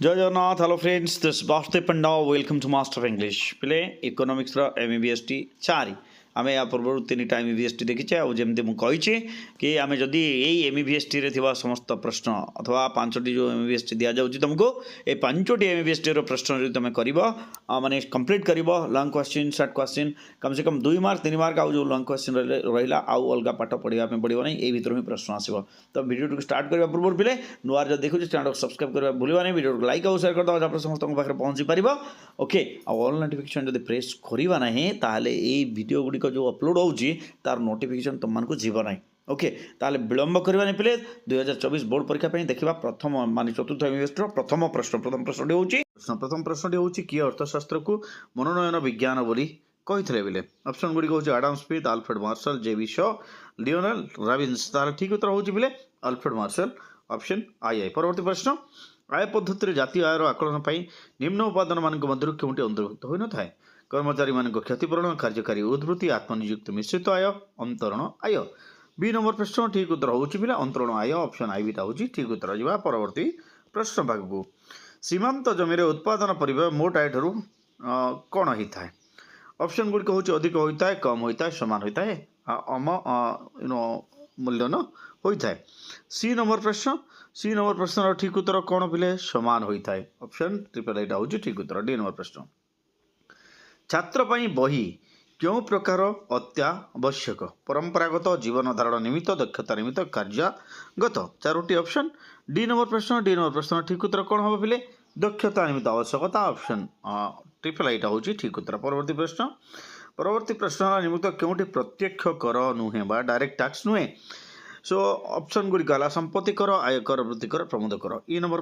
जय Jagannath hello friends this Vasudev Panda welcome to master of English पिले economics रो एमईबीएसटी 4 आमे या पूर्व तीन टाइम एमईबीएसटी देखिचे आ जेमते मु कहिचे कि आमे जदी एई एमईबीएसटी रे थिबा समस्त प्रश्न अथवा पांचटी जो एमईबीएसटी दिया जाउची तुमको ए पांचटी एमईबीएसटी रो प्रश्न जदी तुमे करबो माने कंप्लीट करबो लॉन्ग क्वेश्चन शॉर्ट क्वेश्चन कम से कम 2 मार्क 3 मार्क आ जो लॉन्ग क्वेश्चन रहिला आ अलगा पाठ पढिबा पे पडिबो नै ए भीतर ही प्रश्न आसीबो तो वीडियो को स्टार्ट करबा पूर्व पिले नुआर जो देखु चैनल को सब्सक्राइब करबा भूलिबा नै वीडियो को लाइक और शेयर कर दो आप समस्त पाखे पहुँची पार ओके ऑल नोटिफिकेशन जब प्रेस करवा ना ताहले ये वीडियो गुड़िक जो अपलोड होची तार नोटिफिकेशन तुमको जीव ना ओके ताहले विलंब करवानी पिले 2024 बोर्ड परीक्षा देखा प्रथम मान चतुर्थ एमईबीएसटी प्रथम प्रश्न होची प्रथम प्रश्न होची किए अर्थशास्त्र को मनोनयन विज्ञान बोली कही बोले ऑप्शन गुड़िक हूँ आडम स्मिथ अल्फ्रेड मार्शल जेवी शॉ लियोनेल रॉबिन्स तार ठीक उत्तर होची बोले अल्फ्रेड मार्शल ऑप्शन आई परवर्ती प्रश्न आय पद्धति जातीय आयर आकलन पर निम्न उपादान मान मध्य क्योंटी अंतर्भुक्त हो न थाए कर्मचारी मान क्षतिपूरण कार्यकारी उद्वृत्ति आत्मनियुक्त मिश्रित आय अंतरण आय बी नंबर प्रश्न ठीक उत्तर होची बिला अंतरण आय ऑप्शन आई बीटा होची ठीक उत्तर जा परवर्ती प्रश्न भाग को सीमांत जमी उत्पादन परिव्यय मोट आय ठारू कौन होता है ऑप्शन गुड़िक हूँ अधिक होता है कम होता है समान होता है अम मूल्यन होता है सी नंबर प्रश्न ठीक उत्तर कौन पिले समान होता है ऑप्शन ट्रिपल एटा हूँ ठीक उत्तर डी नंबर प्रश्न छात्र बही क्यों प्रकार अत्यावश्यक परंपरागत जीवन धारण निमित्त दक्षता निमित्त कार्यगत चारोटी ऑप्शन डी नंबर प्रश्न ठीक उत्तर कौन हम पिले दक्षता निमित्त आवश्यकता ऑप्शन ट्रिपल एटा हूँ ठीक उत्तर परवर्ती प्रश्न निमित्त क्योंटी प्रत्यक्ष कर नुहे बा डायरेक्ट टैक्स नुहे सो ऑप्शन गुड़िक है संपत्ति कर आयकर वृद्धि कर प्रमोद कर ई नंबर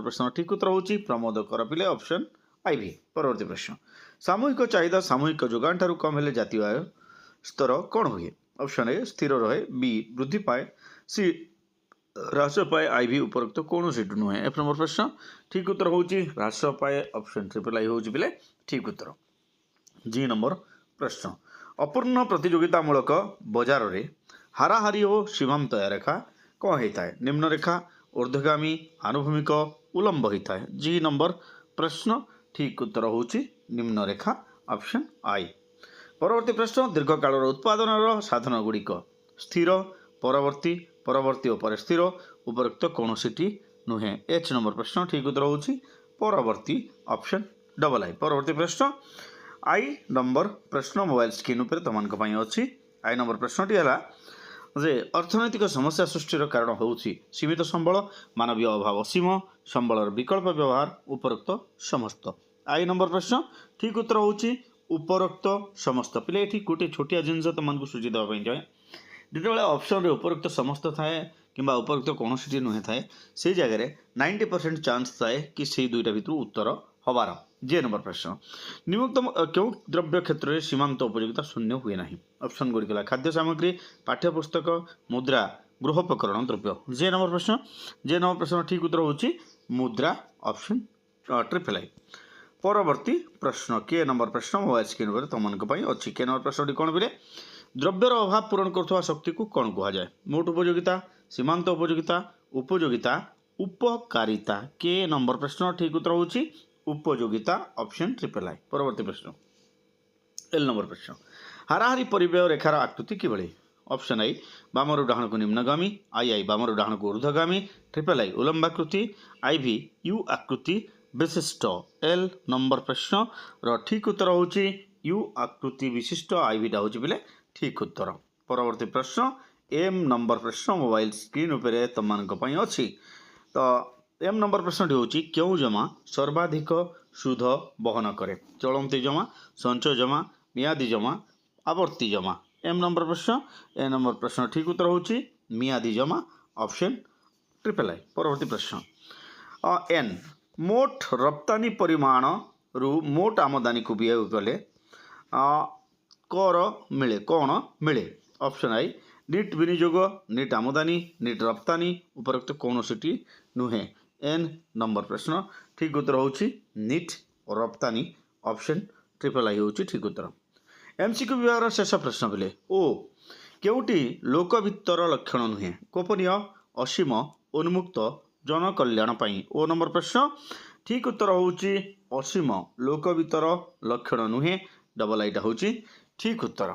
प्रश्न ठीक उत्तर होची प्रमोद कर पिले ऑप्शन आई भी परवर्ती प्रश्न सामूहिक चाहिदा सामूहिक जोगान ठारू कम हेले जातीय आय स्तर कौन हुए ऑप्शन ए स्थिर रहे बी वृद्धि पाए सी ह्रास पाए आई भी उपरोक्त कौन सीट नुहे एफ नंबर प्रश्न ठीक उत्तर होची ह्रास पाए ऑप्शन ट्रिपल आई होची पिले ठीक उत्तर जी नंबर प्रश्न अपूर्ण प्रतियोगितामूलक बजार रे हाराहारी और सीमांत रेखा कौन होता है निम्न रेखा ऊर्ध्वगामी आनुभूमिक उलंब होता है जी नंबर प्रश्न ठीक उत्तर होची निम्न रेखा ऑप्शन आई परवर्ती प्रश्न दीर्घकाल उत्पादन साधन गुड़िक स्थिर परवर्ती परवर्ती और स्थिर उपरोक्त कौन सी नुहे एच नंबर प्रश्न ठीक उत्तर होची परवर्ती ऑप्शन डबल आई परवर्ती प्रश्न आई नंबर प्रश्न मोबाइल स्क्रीन पर तुमको अच्छी आई नंबर प्रश्नटी है जे अर्थनैतिक समस्या सृष्टिर कारण होउछि सीमित संबल मानवीय अभाव असीम संबलर विकल्प व्यवहार उपरोक्त समस्त आई नंबर प्रश्न ठीक उत्तर होउछि उपरोक्त समस्त पिले एठी गोटे छोटिया जिनस तुमको सूची देवाई चाहे जिते ऑप्शन रे उपरोक्त समस्त थाए कि उपरोक्त कौन सी नुहे थाए से जगह 90% चांस थाए कि से दुईटा भितर उत्तर हबार जे नंबर प्रश्न निम्नोक्त क्यों द्रव्य क्षेत्र में सीमांत उपयोगिता शून्य हुए ना ऑप्शन गुड़िक खाद्य सामग्री पाठ्यपुस्तक मुद्रा गृहोपकरण द्रव्य जे नंबर प्रश्न ठीक उत्तर होची मुद्रा ऑप्शन ट्रिपल आई परवर्ती प्रश्न के नंबर प्रश्न मोबाइल स्क्रीन पर तुमको अच्छी के नंबर प्रश्न कौन बोले द्रव्यर अभाव पूरण कर शक्ति को कौन कह जाए मोट उपयोगिता सीमांत उपयोगिता उपयोगिता उपकारिता के नंबर प्रश्न ठीक उत्तर होची उपयोगिता ऑप्शन ट्रिपल आई परवर्ती प्रश्न एल नंबर प्रश्न हाराहारी परिव्यय रेखार आकृति किभଳି ऑप्शन आई बामर डाहण को निम्नगामी आई बामर डाहण को ऊर्ध्वगामी ट्रिपल आई उलंबाकृति आई भी यू आकृति विशिष्ट एल नंबर प्रश्न रो ठीक उत्तर होची यू आकृति विशिष्ट आई भी होची बोले ठीक उत्तर परवर्ती प्रश्न एम नंबर प्रश्न मोबाइल स्क्रीन उपरे तुमको अच्छी तो एम नंबर प्रश्न होची क्यों जमा सर्वाधिक सुध बहन करे चलती जमा संचय जमा मियादी जमा आवर्ती जमा एम नंबर प्रश्न ए नंबर प्रश्न ठीक उत्तर होची मियादी जमा ऑप्शन ट्रिपल आई परवर्ती प्रश्न एन मोट रप्तानी परिमाण रु मोट आमदानी को व्यय कले कर मिले कौन मिले ऑप्शन आई निट विनियोग निट आमदानी निट रप्तानी उपरोक्त कौन सी नुहे एन नंबर प्रश्न ठीक उत्तर होची निट रप्तानी ऑप्शन ट्रिपल आई होची ठीक उत्तर एमसीक्यू विभाग शेष प्रश्न बोले ओ क्योंटी लोकवित्तर लक्षण नुहे गोपनीय असीम उन्मुक्त जनकल्याण पाई। ओ नंबर प्रश्न ठीक उत्तर होउची असीम लोकवितर लक्षण नुहे डबल आईटा होउची ठीक उत्तर।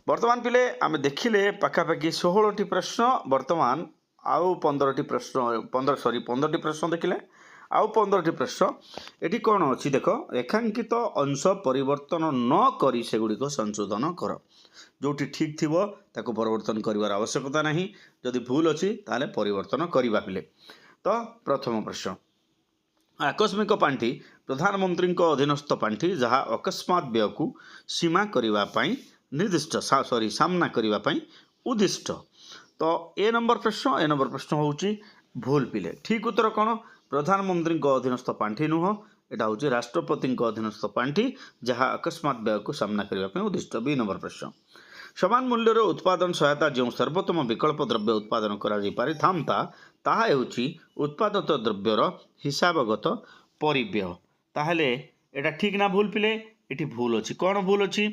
वर्तमान पिले आम देखिले पाखापाखि 16टी प्रश्न वर्तमान आउ 15टी प्रश्न 15टी प्रश्न देखिले आउ 15टी प्रश्न एटी कौन अच्छी देख रेखांकित अंश परिवर्तन न करी सेगुड़िक संशोधन कर जोटी ठीक थी ताको परिवर्तन करार आवश्यकता नहीं जदि भूल अच्छी ताले परिवर्तन करवा पिले। तो प्रथम प्रश्न आकस्मिक पांठी प्रधानमंत्री अधीनस्थ पांठी जहाँ अकस्मात व्यय को सीमा करने निर्दिष्ट सामना करने उद्दिष्ट। तो ए नंबर प्रश्न होउची भूल पिले ठीक उत्तर कौन प्रधानमंत्री अधीनस्थ पांठी नुह एटा हूँ राष्ट्रपति अधीनस्थ पांठी जहाँ अकस्मात व्यय को सामना करने उद्दिष्ट। बी नंबर प्रश्न समान मूल्यर उत्पादन सहायता जो सर्वोत्तम विकल्प द्रव्य उत्पादन करा ताहा हेउची उत्पादित द्रव्यर हिसाबगत परिव्यय। ताहले एटा ठीक ना भूल पिले एटी भूल अच्छी कौन भूल अच्छी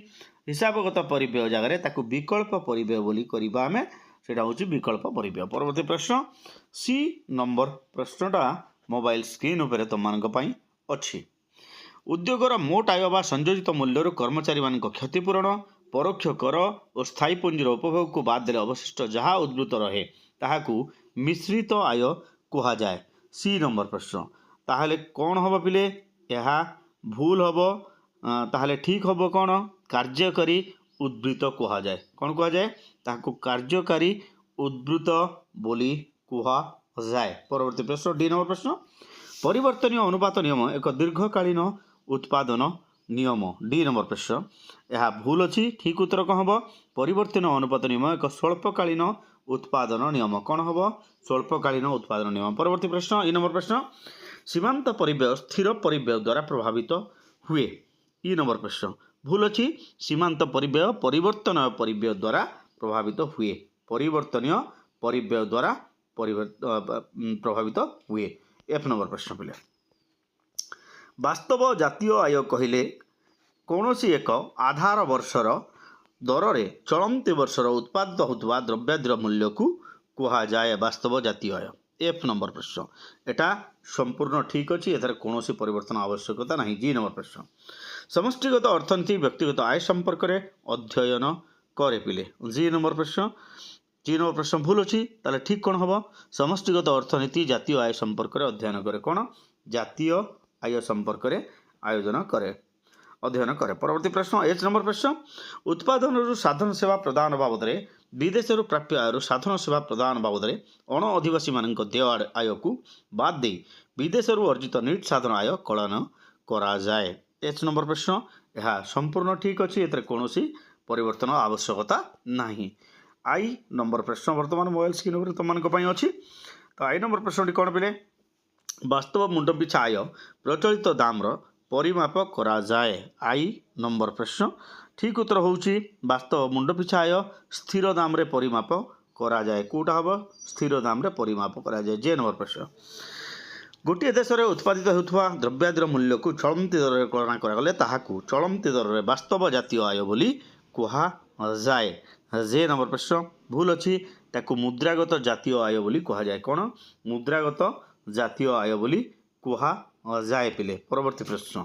हिसाबगत परिव्यय जगह ताकू विकल्प परिव्यय बोली करिबा हमें सेटा हूँ विकल्प परिव्यय। परवर्ती प्रश्न सी नंबर प्रश्नटा मोबाइल स्क्रीन उपरे तुम अच्छी उद्योगर मोट आय बा संयोजित मूल्य कर्मचारी मान क्षतिपूरण परोक्ष कर और स्थायी पुंजीर उपभोग को बाद देले अवशिष्ट जहाँ उद्भूत रहे ताहाकू मिश्रित आय कहा जाए। सी नंबर प्रश्न ताहले कौन हम पिले यह भूल हम ताहले ठीक हम कौन कार्यकारी उद्वृत्त कहा जाए कौन कहा जाए ताकू कार्यकारी उद्वृत्त बोली कहा जाए। परवर्ती प्रश्न डी नंबर प्रश्न परिवर्तनीय अनुपात नियम एक दीर्घकालीन उत्पादन नियम। डी नंबर प्रश्न यह भूल अच्छी ठीक उत्तर कौन हम परिवर्तन अनुपात नियम एक स्वल्पकालीन उत्पादन नियम कौन हम स्वल्पकालीन उत्पादन नियम। परवर्ती प्रश्न ई नंबर प्रश्न सीमांत परिव्यय स्थिर परिव्यय द्वारा प्रभावित हुए। ई नंबर प्रश्न भूल अच्छी सीमांत परिव्यय परिवर्तन परिव्यय द्वारा प्रभावित हुए परिवर्तनीय परिव्यय द्वारा प्रभावित हुए। एफ नंबर प्रश्न पिले वास्तव जातीय आय कहले कौन सी एक आधार वर्षर दर रे चलती वर्षर उत्पादित होता द्रव्यादिर मूल्य को कहा जाए वास्तव जातीय आय। एफ नंबर प्रश्न एटा संपूर्ण ठीक अच्छी एथार कौन सी परिवर्तन आवश्यकता नहीं। जी नंबर प्रश्न समष्टिगत अर्थनीति व्यक्तिगत आय संपर्क में अध्ययन करे पिले। जी नंबर प्रश्न जी नंबर प्रश्न भूल अच्छी ताले ठीक कौन हम समष्टिगत अर्थनीति जातीय आय संपर्क में अध्ययन करे कौन जातीय आय संपर्क में आयोजन करे अध्ययन करे। परवर्ती प्रश्न एच नंबर प्रश्न उत्पादन साधन सेवा प्रदान बाबद विदेश प्राप्य आय साधन सेवा प्रदान बाबद अण आदिवासी मान देय आय को बाद दे विदेश अर्जित निट साधन आय कलन करा जाए। एच नंबर प्रश्न यह संपूर्ण ठीक अच्छी एत कौन परिवर्तन आवश्यकता नहीं। आई नंबर प्रश्न वर्तमान मोबाइल स्क्रीन उपर तुम अच्छी। तो आई नंबर प्रश्न कौन पिले वास्तव मुंड पिछा आय प्रचलित दाम परिमाप करा जाए। आई नंबर प्रश्न ठीक उत्तर होउची वास्तव मुंड पिछा आय स्थिर दाम रे परिमाप करा जाए कोटा हम स्थिर दाम रे परिमाप करा जाए। जे नंबर प्रश्न गोटे देश में उत्पादित होता द्रव्यादिर मूल्य को चलती दर में गणना करागले ताहाकू चलती दर में वास्तव जातीय आय बोली कहा जाए। जे नंबर प्रश्न भूल अच्छी ताकू मुद्रागत जातीय आय बोली कहा जाए कौन मुद्रागत जातीय आय बोली कहा जाए पिले। परवर्ती प्रश्न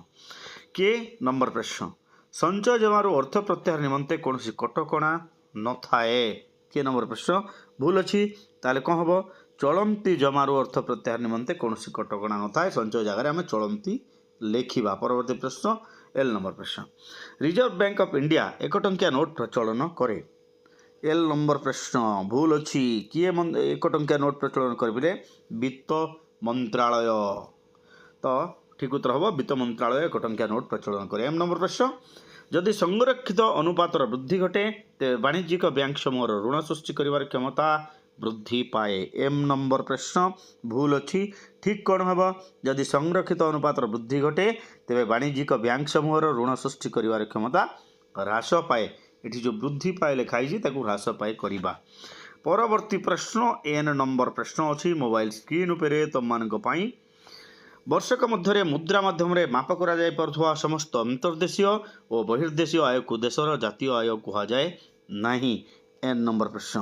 के नंबर प्रश्न संचय जमार अर्थ प्रत्याहार निमंते कौन कटकणा न थाए। के नंबर प्रश्न भूल अच्छी ताले कौन हम चलती जमार अर्थ प्रत्याहार निमंते कौन कटकणा न थाए संचय जगह आम चलती लेखिबा। परवर्ती प्रश्न एल नंबर प्रश्न रिजर्व बैंक ऑफ इंडिया 1 टंकिया नोट प्रचलन करे। एल नंबर प्रश्न भूल अच्छी किए 1 टंकिया नोट प्रचलन करें वित्त मंत्रालय। तो ठीक उत्तर हम वित्त मंत्रालय 1 टंकिया नोट प्रचलन करे। एम नंबर प्रश्न जदि संरक्षित अनुपातर वृद्धि घटे तेज वाणिज्यिक बैंक समूह ऋण सृष्टि कर क्षमता वृद्धि पाए। एम नंबर प्रश्न भूल अच्छी ठीक कौन हम जदि संरक्षित अनुपातर वृद्धि घटे तेज वाणिज्यिक बैंक समूह ऋण सृष्टि कर क्षमता ह्रास पाए। ये जो वृद्धि पाए लिखाई ह्रास पाए करवा। परवर्ती प्रश्न एन नंबर प्रश्न अच्छी मोबाइल स्क्रीन उपरे तुम वर्षक मध्य मुद्रा माध्यम माप कर समस्त अंतर्देशीय और बहिर्देशीय आय को देशर जातीय आय कहा जाए नहीं। एन नंबर प्रश्न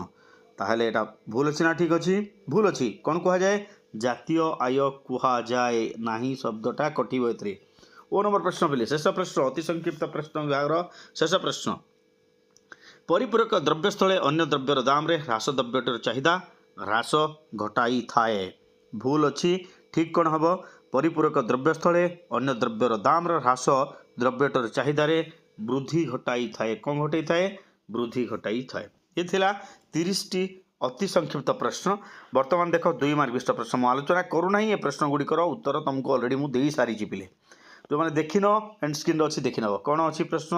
ताहले एटा भूल अच्छी ना ठीक अच्छी भूल अच्छी कौन कहा जाए ଜାତୀୟ ଆୟ କୁହାଯାଏ ନାହିଁ ଶବ୍ଦଟା କଟିବ ଏଥିରେ। ଓ ନମ୍ବର ପ୍ରଶ୍ନ ପିଲେ ଶେଷ ପ୍ରଶ୍ନ ଅତି ସଂକ୍ଷିପ୍ତ ପ୍ରଶ୍ନ ବିଭାଗର ଶେଷ ପ୍ରଶ୍ନ। ପରିପୂରକ ଦ୍ରବ୍ୟସ୍ଥଳେ ଅନ୍ୟ ଦ୍ରବ୍ୟର ଦାମରେ ହ୍ରାସ ଦ୍ରବ୍ୟଟିର ଚାହିଦା ହ୍ରାସ ଘଟାଇଥାଏ। ଭୁଲ ଅଛି, ଠିକ୍ କ'ଣ ହେବ? ପରିପୂରକ ଦ୍ରବ୍ୟସ୍ଥଳେ ଅନ୍ୟ ଦ୍ରବ୍ୟର ଦାମର ହ୍ରାସ ଦ୍ରବ୍ୟଟିର ଚାହିଦାରେ ବୃଦ୍ଧି ଘଟାଇଥାଏ। କ'ଣ ଘଟାଇଥାଏ? ବୃଦ୍ଧି ଘଟାଇଥାଏ। ଏ ଥିଲା 30ଟି ଅତି ସଂକ୍ଷିପ୍ତ ପ୍ରଶ୍ନ। ବର୍ତ୍ତମାନ ଦେଖ 2 ମାର୍କ ବିଶିଷ୍ଟ ପ୍ରଶ୍ନ ମୁଁ ଆଲୋଚନା କରୁନାହିଁ। ଏ ପ୍ରଶ୍ନ ଗୁଡ଼ିକର ଉତ୍ତର ତୁମକୁ ଅଲରେଡ଼ି ମୁଁ ଦେଇ ସାରିଛି ପିଲେ। ଯେଉଁମାନେ ଦେଖିନ ଏଣ୍ଡ ସ୍କ୍ରିନ୍ରେ ଅଛି ଦେଖିନେବ। କ'ଣ ଅଛି ପ୍ରଶ୍ନ?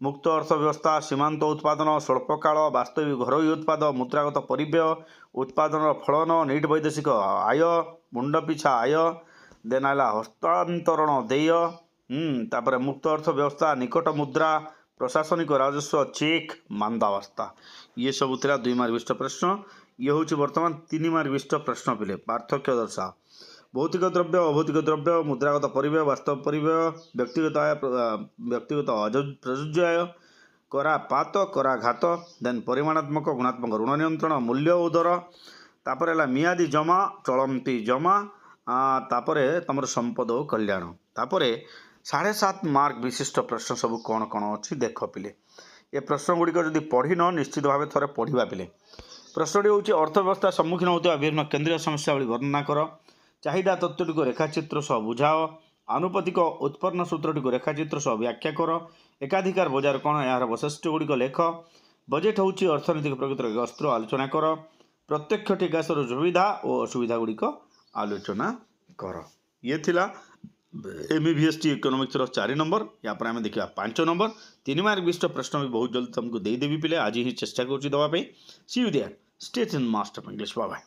ମୁକ୍ତ ଅର୍ଥ ବ୍ୟବସ୍ଥା, ସୀମାନ୍ତ ଉତ୍ପାଦନ, ସ୍ୱଳ୍ପକାଳ ବାସ୍ତବିକ ଘରୋଇ ଉତ୍ପାଦ, ମୁଦ୍ରାଗତ ପରିବ୍ୟୟ, ଉତ୍ପାଦନର ଫଳନ, ନିଟ୍ ବୈଦେଶିକ ଆୟ, ମୁଣ୍ଡ ପିଛା ଆୟ, ଦେନ୍ ହେଲା ହସ୍ତାନ୍ତରଣ ଦେୟ, ତାପରେ ମୁକ୍ତ ଅର୍ଥ ବ୍ୟବସ୍ଥା, ନିକଟ ମୁଦ୍ରା, ପ୍ରଶାସନିକ ରାଜସ୍ୱ, ଚେକ୍, ମାନ୍ଦାବସ୍ଥା। ଇଏ ସବୁ ଥିଲା 2 ମାର୍କ ବିଶିଷ୍ଟ ପ୍ରଶ୍ନ। ଇଏ ହେଉଛି ବର୍ତ୍ତମାନ 3 ମାର୍କ ବିଶିଷ୍ଟ ପ୍ରଶ୍ନ ପିଲେ। ପାର୍ଥକ୍ୟ ଦର୍ଶାଅ। ଭୌତିକ ଦ୍ରବ୍ୟ, ଅଭୌତିକ ଦ୍ରବ୍ୟ, ମୁଦ୍ରାଗତ ପରିବ୍ୟୟ, ବାସ୍ତବ ପରିବ୍ୟୟ, ବ୍ୟକ୍ତିଗତ ଆୟ, ବ୍ୟକ୍ତିଗତ ପ୍ରଯୁଜ୍ୟ ଆୟ, କରାପାତ କରାଘାତ, ଦେନ୍ ପରିମାଣାତ୍ମକ ଗୁଣାତ୍ମକ ଋଣ ନିୟନ୍ତ୍ରଣ, ମୂଲ୍ୟ ଓ ଦର, ତାପରେ ହେଲା ମିଆଦି ଜମା, ଚଳନ୍ତି ଜମା, ତାପରେ ତୁମର ସମ୍ପଦ ଓ କଲ୍ୟାଣ। ତାପରେ 7.5 ମାର୍କ ବିଶିଷ୍ଟ ପ୍ରଶ୍ନ ସବୁ କ'ଣ କ'ଣ ଅଛି ଦେଖ ପିଲେ। ଏ ପ୍ରଶ୍ନ ଗୁଡ଼ିକ ଯଦି ପଢ଼ିନ ନିଶ୍ଚିତ ଭାବେ ଥରେ ପଢ଼ିବା ପିଲେ। ପ୍ରଶ୍ନଟି ହେଉଛି ଅର୍ଥବ୍ୟବସ୍ଥା ସମ୍ମୁଖୀନ ହେଉଥିବା ବିଭିନ୍ନ କେନ୍ଦ୍ରୀୟ ସମସ୍ୟାବଳୀ ବର୍ଣ୍ଣନା କର। ଚାହିଦା ତତ୍ତ୍ୱଟିକୁ ରେଖାଚିତ୍ର ସହ ବୁଝାଅ। ଆନୁପାତିକ ଉତ୍ପନ୍ନ ସୂତ୍ରଟିକୁ ରେଖାଚିତ୍ର ସହ ବ୍ୟାଖ୍ୟା କର। ଏକାଧିକାର ବଜାର କ'ଣ, ଏହାର ବୈଶିଷ୍ଟ୍ୟ ଗୁଡ଼ିକ ଲେଖ। ବଜେଟ୍ ହେଉଛି ଅର୍ଥନୈତିକ ପ୍ରଗତିର ଏକ ଅସ୍ତ୍ର, ଆଲୋଚନା କର। ପ୍ରତ୍ୟକ୍ଷ ଟିକାସର ସୁବିଧା ଓ ଅସୁବିଧା ଗୁଡ଼ିକ ଆଲୋଚନା କର। ଇଏ ଥିଲା MBBST ଇକୋନୋମିକ୍ସର 4 ନମ୍ବର। ୟା ପରେ ଆମେ ଦେଖିବା 5 ନମ୍ବର। 3 ମାର୍କ ବିଶିଷ୍ଟ ପ୍ରଶ୍ନ ବି ବହୁତ ଜଲ୍ଦି ତୁମକୁ ଦେଇଦେବି ପିଲେ। ଆଜି ହିଁ ଚେଷ୍ଟା କରୁଛି ଦେବା ପାଇଁ। See you there. Stay tune master of English. Bye bye.